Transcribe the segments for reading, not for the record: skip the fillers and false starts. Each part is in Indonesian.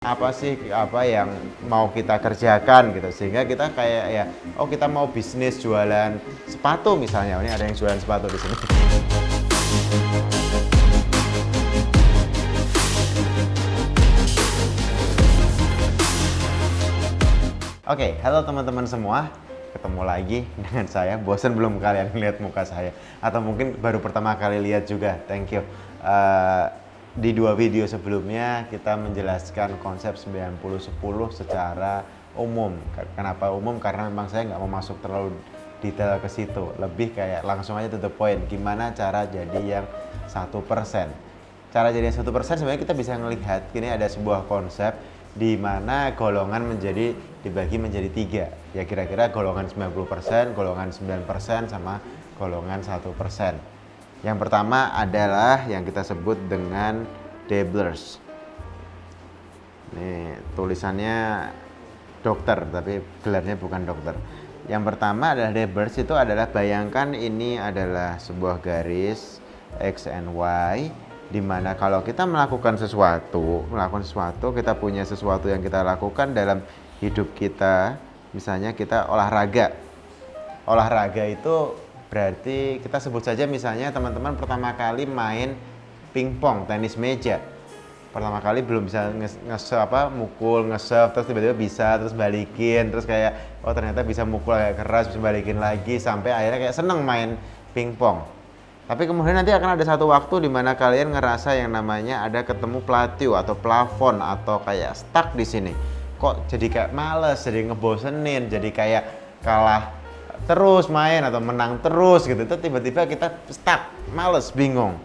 Apa sih apa yang mau kita kerjakan gitu sehingga kita kayak ya oh kita mau bisnis jualan sepatu misalnya. Ini ada yang jualan sepatu di sini. Oke, halo teman-teman semua. Ketemu lagi dengan saya. Bosan belum kalian lihat muka saya? Atau mungkin baru pertama kali lihat juga? Thank you. Di dua video sebelumnya kita menjelaskan konsep 90-10 secara umum. Kenapa umum? Karena memang saya nggak mau masuk terlalu detail ke situ. Lebih kayak langsung aja to the point. Gimana cara jadi yang 1%. Cara jadi yang 1% sebenarnya kita bisa melihat ini ada sebuah konsep di mana golongan dibagi menjadi 3. Ya kira-kira golongan 90%, golongan 9% sama golongan 1%. Yang pertama adalah yang kita sebut dengan dabblers. Ini tulisannya dokter, tapi gelarnya bukan dokter. Yang pertama adalah dabblers, itu adalah bayangkan ini adalah sebuah garis X and Y, di mana kalau kita melakukan sesuatu, kita punya sesuatu yang kita lakukan dalam hidup kita, misalnya kita olahraga. Olahraga itu berarti kita sebut saja misalnya teman-teman pertama kali main pingpong, tenis meja. Pertama kali belum bisa mukul, nge-serve, terus tiba-tiba bisa, terus balikin, terus kayak oh ternyata bisa mukul agak keras, bisa balikin lagi, sampai akhirnya kayak seneng main pingpong. Tapi kemudian nanti akan ada satu waktu di mana kalian ngerasa yang namanya ada ketemu plateau atau plafon atau kayak stuck di sini. Kok jadi kayak males, jadi ngebosenin, jadi kayak kalah terus main atau menang terus gitu. Itu tiba-tiba kita stuck, males, bingung.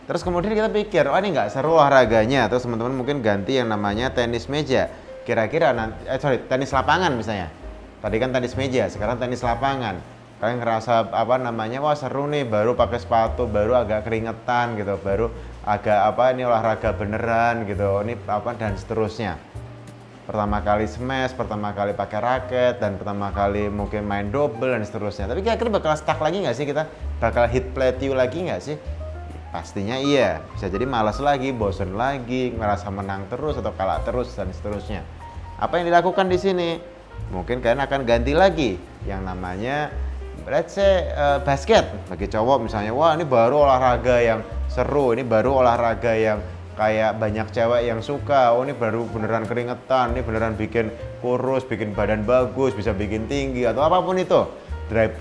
Terus kemudian kita pikir, oh ini nggak seru olahraganya. Terus teman-teman mungkin ganti yang namanya tenis meja. Kira-kira nanti, tenis lapangan misalnya. Tadi kan tenis meja, sekarang tenis lapangan. Kalian ngerasa wah seru nih, baru pakai sepatu, baru agak keringetan gitu, baru agak ini olahraga beneran gitu, ini dan seterusnya. Pertama kali smash, pertama kali pakai raket, dan pertama kali mungkin main double dan seterusnya. Tapi kira-kira bakal stuck lagi nggak sih kita? Bakal hit plateau lagi nggak sih? Pastinya iya. Bisa jadi malas lagi, bosen lagi, ngerasa menang terus atau kalah terus dan seterusnya. Apa yang dilakukan di sini? Mungkin kalian akan ganti lagi yang namanya let's say basket. Bagi cowok misalnya, wah ini baru olahraga yang seru, ini baru olahraga yang kayak banyak cewek yang suka, oh ini baru beneran keringetan, ini beneran bikin kurus, bikin badan bagus, bisa bikin tinggi atau apapun itu.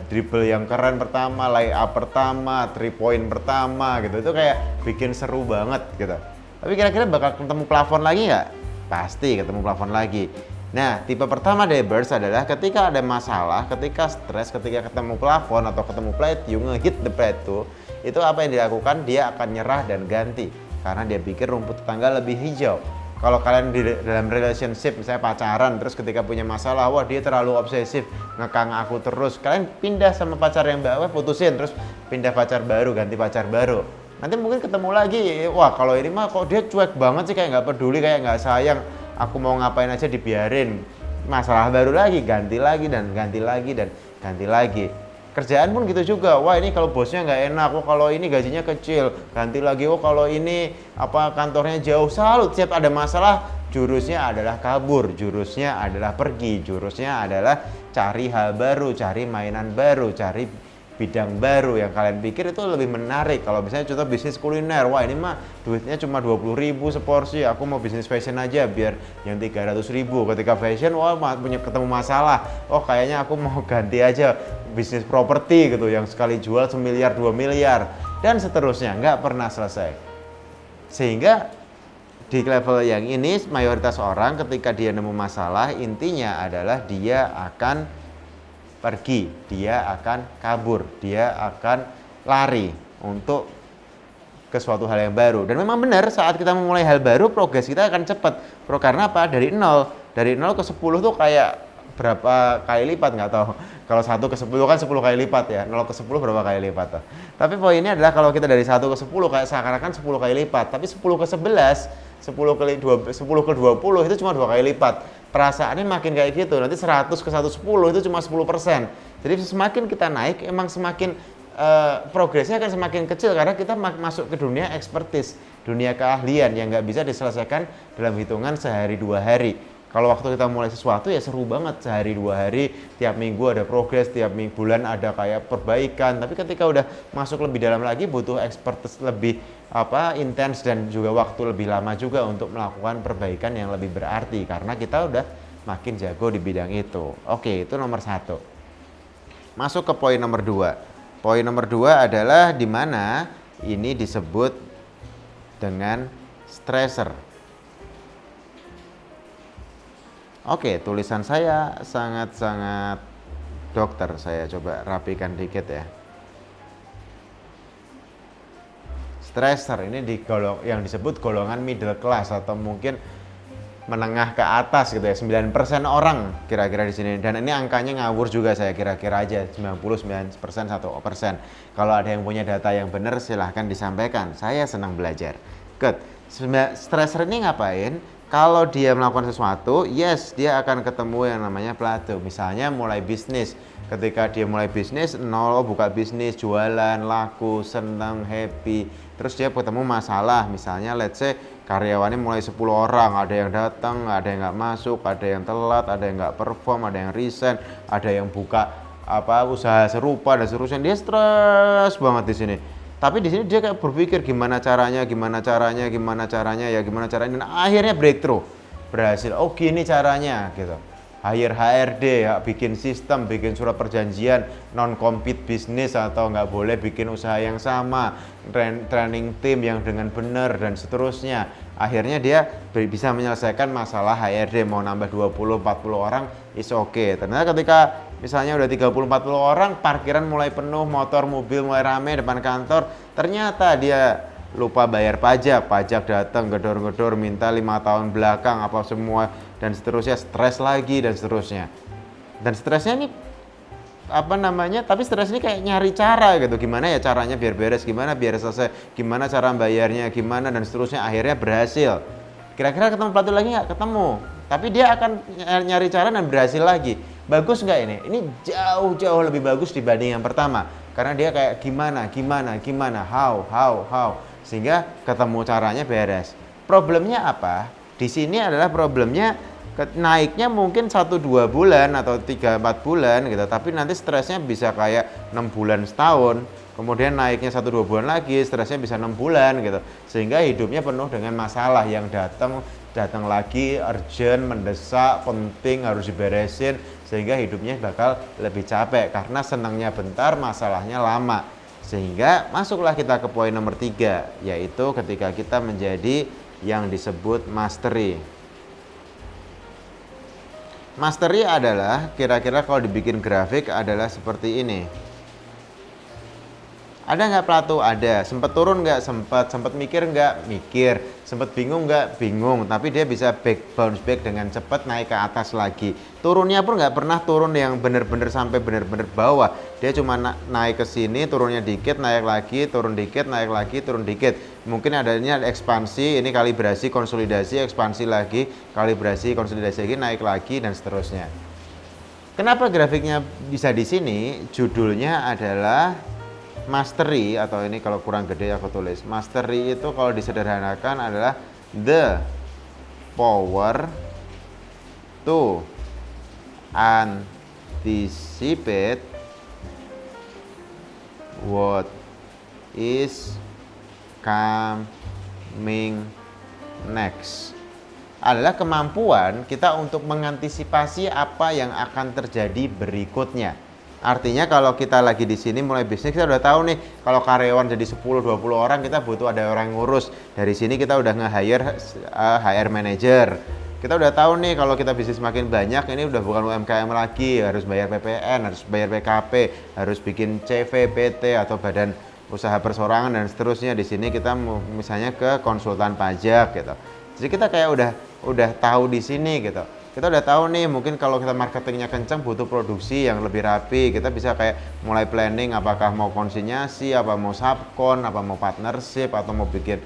Dribble yang keren pertama, lay up pertama, 3 point pertama gitu, itu kayak bikin seru banget gitu. Tapi kira-kira bakal ketemu plafon lagi nggak? Pasti ketemu plafon lagi. Nah, tipe pertama dabbers adalah ketika ada masalah, ketika stres, ketika ketemu plafon atau ketemu plateau, ngehit the plateau, itu apa yang dilakukan? Dia akan nyerah dan ganti. Karena dia pikir rumput tetangga lebih hijau. Kalau kalian dalam relationship, misalnya pacaran, terus ketika punya masalah, wah dia terlalu obsesif, ngekang aku terus. Kalian pindah sama pacar yang baru, putusin, terus pindah pacar baru, ganti pacar baru. Nanti mungkin ketemu lagi, wah kalau ini mah kok dia cuek banget sih, kayak nggak peduli, kayak nggak sayang. Aku mau ngapain aja dibiarin. Masalah baru lagi, ganti lagi, dan ganti lagi, dan ganti lagi. Kerjaan pun gitu juga, wah ini kalau bosnya nggak enak, oh kalau ini gajinya kecil, ganti lagi, oh kalau ini kantornya jauh, selalu setiap ada masalah jurusnya adalah kabur, jurusnya adalah pergi, jurusnya adalah cari hal baru, cari mainan baru, cari bidang baru yang kalian pikir itu lebih menarik. Kalau misalnya contoh bisnis kuliner, wah ini mah duitnya cuma 20.000 seporsi, aku mau bisnis fashion aja biar yang 300.000. Ketika fashion, wah punya ketemu masalah, oh kayaknya aku mau ganti aja bisnis properti gitu yang sekali jual 1 miliar 2 miliar dan seterusnya, nggak pernah selesai. Sehingga di level yang ini mayoritas orang ketika dia nemu masalah, intinya adalah dia akan pergi, dia akan kabur, dia akan lari untuk ke suatu hal yang baru. Dan memang benar saat kita memulai hal baru, progres kita akan cepat. Karena apa? Dari 0 ke 10 tuh kayak berapa kali lipat nggak tahu. Kalau 1 ke 10 kan 10 kali lipat ya. 0 ke 10 berapa kali lipat tuh. Tapi poinnya adalah kalau kita dari 1 ke 10 kayak seakan-akan 10 kali lipat. Tapi 10 ke 11, 10 ke 20 itu cuma 2 kali lipat. Perasaannya makin kayak gitu. Nanti 100 ke 110 itu cuma 10%. Jadi semakin kita naik emang semakin progresnya akan semakin kecil karena kita masuk ke dunia expertise. dunia keahlian yang nggak bisa diselesaikan dalam hitungan sehari 2 hari. Kalau waktu kita mulai sesuatu ya seru banget, sehari 2 hari, tiap minggu ada progres, tiap bulan ada kayak perbaikan. Tapi ketika udah masuk lebih dalam lagi butuh expertise lebih intens dan juga waktu lebih lama juga untuk melakukan perbaikan yang lebih berarti karena kita udah makin jago di bidang itu. Oke, itu nomor 1. Masuk ke poin nomor 2. Poin nomor 2 adalah di mana ini disebut dengan stresser. Oke, tulisan saya sangat-sangat dokter. Saya coba rapikan dikit ya. Stresser ini yang disebut golongan middle class atau mungkin menengah ke atas gitu ya. 9% orang kira-kira di sini. Dan ini angkanya ngawur juga saya kira-kira aja 99% 1%. Kalau ada yang punya data yang benar silahkan disampaikan. Saya senang belajar. Good. Stresser ini ngapain? Kalau dia melakukan sesuatu, yes, dia akan ketemu yang namanya plateau. Misalnya mulai bisnis. Ketika dia mulai bisnis, buka bisnis, jualan, laku, senang, happy. Terus dia ketemu masalah. Misalnya let's say karyawannya mulai 10 orang. Ada yang datang, ada yang nggak masuk, ada yang telat, ada yang nggak perform, ada yang resign, ada yang buka usaha serupa dan seterusnya. Dia stres banget di sini. Tapi di sini dia kayak berpikir gimana caranya, dan akhirnya breakthrough, berhasil. Oh gini caranya gitu. Hire HRD, bikin sistem, bikin surat perjanjian, non-compete bisnis atau nggak boleh bikin usaha yang sama, training tim yang dengan benar dan seterusnya. Akhirnya dia bisa menyelesaikan masalah HRD, mau nambah 20-40 orang, is okay. Ternyata ketika misalnya udah 30-40 orang, parkiran mulai penuh, motor, mobil mulai rame depan kantor, ternyata dia lupa bayar pajak datang gedor-gedor minta 5 tahun belakang apa semua dan seterusnya, stres lagi dan seterusnya. Dan stresnya ini tapi stres ini kayak nyari cara gitu, gimana ya caranya biar beres, gimana biar selesai, gimana cara bayarnya, gimana dan seterusnya, akhirnya berhasil. Kira-kira ketemu plateau lagi nggak? Ketemu, tapi dia akan nyari cara dan berhasil lagi. Bagus nggak ini? Ini jauh-jauh lebih bagus dibanding yang pertama. Karena dia kayak gimana, how. Sehingga ketemu caranya beres. Problemnya apa? Di sini adalah problemnya naiknya mungkin 1-2 bulan atau 3-4 bulan gitu. Tapi nanti stresnya bisa kayak 6 bulan setahun. Kemudian naiknya 1-2 bulan lagi, stresnya bisa 6 bulan gitu. Sehingga hidupnya penuh dengan masalah yang datang lagi, urgent, mendesak, penting, harus diberesin. Sehingga hidupnya bakal lebih capek karena senangnya bentar, masalahnya lama. Sehingga masuklah kita ke poin nomor 3, yaitu ketika kita menjadi yang disebut mastery. Mastery adalah kira-kira kalau dibikin grafik adalah seperti ini. Ada nggak plateau? Ada. Sempat turun nggak? Sempat mikir nggak? Mikir. Sempat bingung nggak? Bingung. Tapi dia bisa bounce back dengan cepat, naik ke atas lagi. Turunnya pun nggak pernah turun yang benar-benar sampai benar-benar bawah. Dia cuma naik ke sini, turunnya dikit, naik lagi, turun dikit, naik lagi, turun dikit. Mungkin adanya ekspansi, ini kalibrasi, konsolidasi, ekspansi lagi, kalibrasi, konsolidasi lagi, naik lagi dan seterusnya. Kenapa grafiknya bisa di sini? Judulnya adalah mastery, atau ini kalau kurang gede aku tulis. Mastery itu kalau disederhanakan adalah the power to anticipate what is coming next. Adalah kemampuan kita untuk mengantisipasi apa yang akan terjadi berikutnya. Artinya kalau kita lagi di sini mulai bisnis, kita udah tahu nih kalau karyawan jadi 10-20 orang kita butuh ada orang ngurus. Dari sini kita udah nge-hire HR manager. Kita udah tahu nih kalau kita bisnis makin banyak, ini udah bukan UMKM lagi, harus bayar PPN, harus bayar PKP, harus bikin CV, PT atau badan usaha perseorangan dan seterusnya. Di sini kita misalnya ke konsultan pajak gitu. Jadi kita kayak udah tahu di sini gitu. Kita udah tahu nih mungkin kalau kita marketingnya kencang butuh produksi yang lebih rapi. Kita bisa kayak mulai planning apakah mau konsinyasi, apa mau subkon, apa mau partnership, atau mau bikin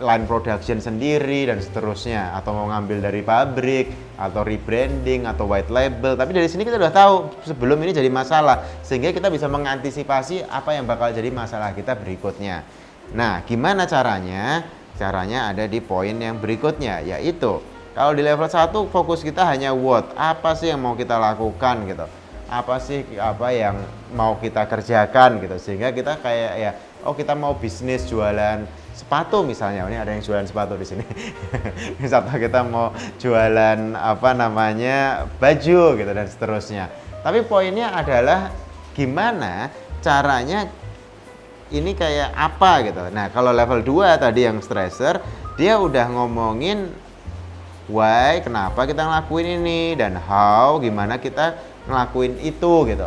line production sendiri dan seterusnya, atau mau ngambil dari pabrik atau rebranding atau white label. Tapi dari sini kita udah tahu sebelum ini jadi masalah, sehingga kita bisa mengantisipasi apa yang bakal jadi masalah kita berikutnya. Nah, gimana caranya? Caranya ada di poin yang berikutnya, yaitu kalau di level 1 fokus kita hanya what, apa sih yang mau kita lakukan gitu. Apa sih apa yang mau kita kerjakan gitu. Sehingga kita kayak ya, oh kita mau bisnis jualan sepatu misalnya. Ini ada yang jualan sepatu di sini. Atau kita mau jualan apa namanya? Baju gitu dan seterusnya. Tapi poinnya adalah gimana caranya ini kayak apa gitu. Nah, kalau level 2 tadi yang stresser, dia udah ngomongin why, kenapa kita ngelakuin ini, dan how, gimana kita ngelakuin itu gitu.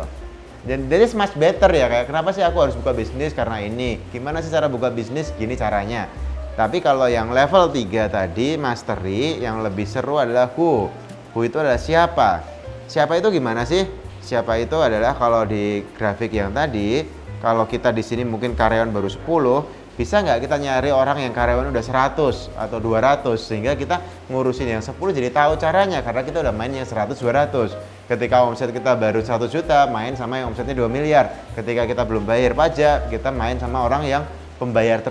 Dan that is much better ya, kayak kenapa sih aku harus buka bisnis karena ini, gimana sih cara buka bisnis, gini caranya. Tapi kalau yang level 3 tadi, mastery, yang lebih seru adalah who. Who itu adalah siapa. Siapa itu gimana sih? Siapa itu adalah kalau di grafik yang tadi, kalau kita di sini mungkin karyawan baru 10, bisa nggak kita nyari orang yang karyawan udah 100 atau 200 sehingga kita ngurusin yang 10 jadi tahu caranya karena kita udah main yang 100 200. Ketika omset kita baru 1 juta, main sama yang omsetnya 2 miliar. Ketika kita belum bayar pajak, kita main sama orang yang pembayar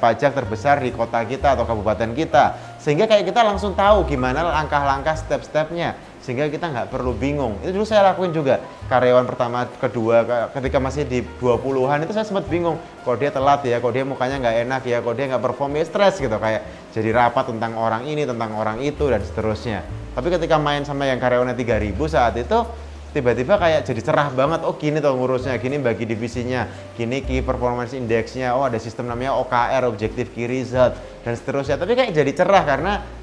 pajak terbesar di kota kita atau kabupaten kita. Sehingga kayak kita langsung tahu gimana langkah-langkah step-stepnya. Sehingga kita nggak perlu bingung. Itu dulu saya lakuin juga. Karyawan pertama, kedua, ketika masih di 20-an itu saya sempat bingung. Kok dia telat ya, kok dia mukanya nggak enak ya, kok dia nggak perform ya, stres gitu. Kayak jadi rapat tentang orang ini, tentang orang itu, dan seterusnya. Tapi ketika main sama yang karyawannya 3.000 saat itu, tiba-tiba kayak jadi cerah banget. Oh gini tuh ngurusnya, gini bagi divisinya, gini key performance indexnya, oh ada sistem namanya OKR, Objective Key Result, dan seterusnya. Tapi kayak jadi cerah karena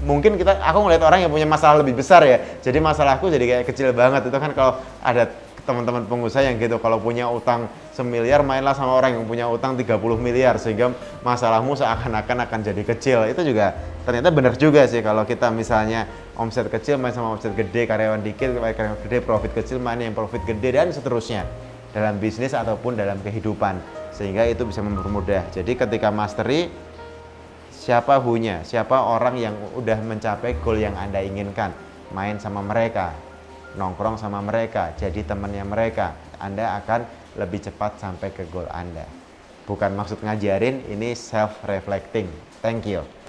mungkin aku ngeliat orang yang punya masalah lebih besar ya, jadi masalahku jadi kayak kecil banget. Itu kan kalau ada teman-teman pengusaha yang gitu, kalau punya utang 1 miliar mainlah sama orang yang punya utang 30 miliar sehingga masalahmu seakan-akan akan jadi kecil. Itu juga ternyata benar juga sih, kalau kita misalnya omset kecil main sama omset gede, karyawan dikit karyawan gede, profit kecil main yang profit gede, dan seterusnya dalam bisnis ataupun dalam kehidupan, sehingga itu bisa mempermudah. Jadi ketika mastery, siapa who-nya, siapa orang yang udah mencapai goal yang Anda inginkan, main sama mereka, nongkrong sama mereka, jadi temannya mereka, Anda akan lebih cepat sampai ke goal Anda. Bukan maksud ngajarin, ini self-reflecting. Thank you.